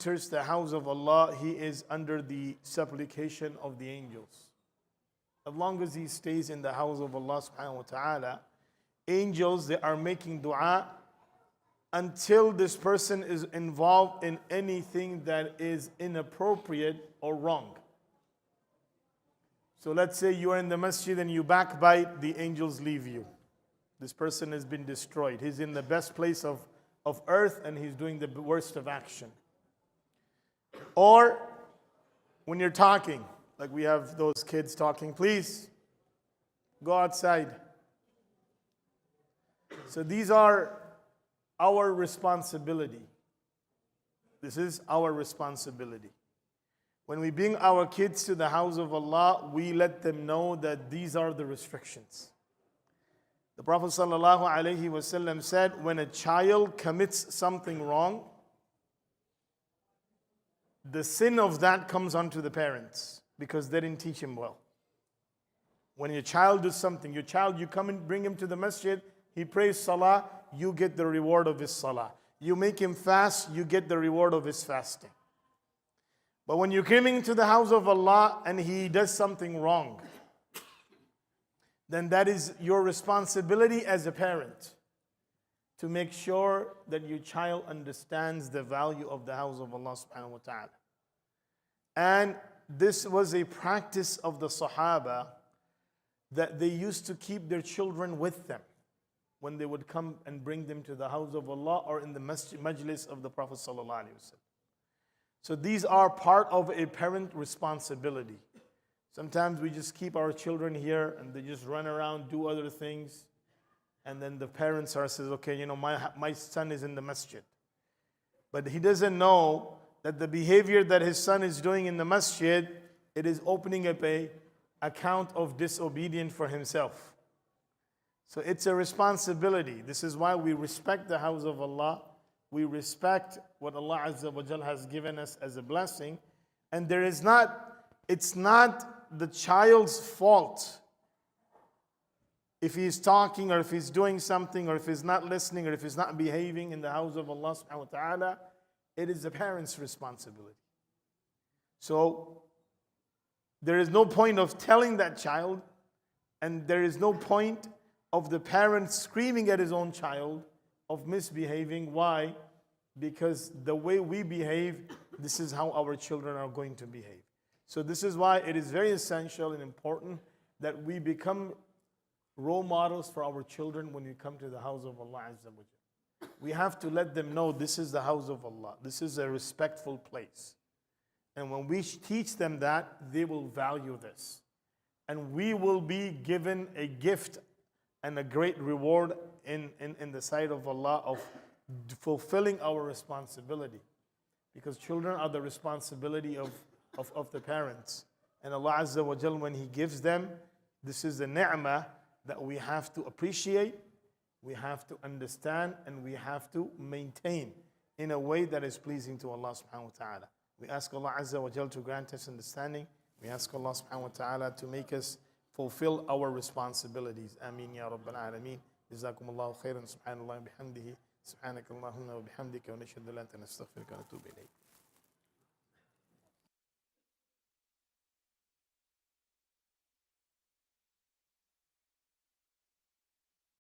enters the house of Allah, he is under the supplication of the angels. As long as he stays in the house of Allah subhanahu wa ta'ala, angels, they are making dua until this person is involved in anything that is inappropriate or wrong. So let's say you are in the masjid and you backbite, the angels leave you. This person has been destroyed. He's in the best place of earth and he's doing the worst of action. Or when you're talking, like we have those kids talking, please go outside. So these are our responsibility. This is our responsibility. When we bring our kids to the house of Allah, we let them know that these are the restrictions. The Prophet ﷺ said, when a child commits something wrong, the sin of that comes onto the parents because they didn't teach him well. When your child does something, you come and bring him to the masjid, he prays salah, you get the reward of his salah. You make him fast, you get the reward of his fasting. But when you come into the house of Allah and he does something wrong, then that is your responsibility as a parent to make sure that your child understands the value of the house of Allah subhanahu wa ta'ala. And this was a practice of the Sahaba that they used to keep their children with them when they would come and bring them to the house of Allah or in the majlis of the Prophet sallallahu alaihi wasallam. So these are part of a parent responsibility. Sometimes we just keep our children here and they just run around, do other things. And then the parents are says, okay, my son is in the masjid. But he doesn't know that the behavior that his son is doing in the masjid, it is opening up a account of disobedience for himself. So it's a responsibility. This is why we respect the house of Allah. We respect what Allah Azza wa Jal has given us as a blessing. And it's not the child's fault if he's talking or if he's doing something or if he's not listening or if he's not behaving in the house of Allah subhanahu wa ta'ala. It is the parent's responsibility. So there is no point of telling that child, and there is no point of the parent screaming at his own child of misbehaving. Why? Because the way we behave, this is how our children are going to behave. So this is why it is very essential and important that we become role models for our children when we come to the house of Allah Azza wa Jalla. We have to let them know this is the house of Allah. This is a respectful place. And when we teach them that, they will value this. And we will be given a gift and a great reward in the sight of Allah of fulfilling our responsibility. Because children are the responsibility of the parents. And Allah Azza wa Jal, when He gives them, this is a ni'mah that we have to appreciate, we have to understand, and we have to maintain in a way that is pleasing to Allah subhanahu wa ta'ala. We ask Allah Azza wa Jal to grant us understanding. We ask Allah subhanahu wa ta'ala to make us fulfill our responsibilities. Ameen ya Rabbal Alameen. Jazakumullahu khairan. Subhanallah bihamdihi. Subhanakallahumma wa bihamdika wa nashhadu an la ilaha illa anta nastaghfiruka wa natubu ilayk.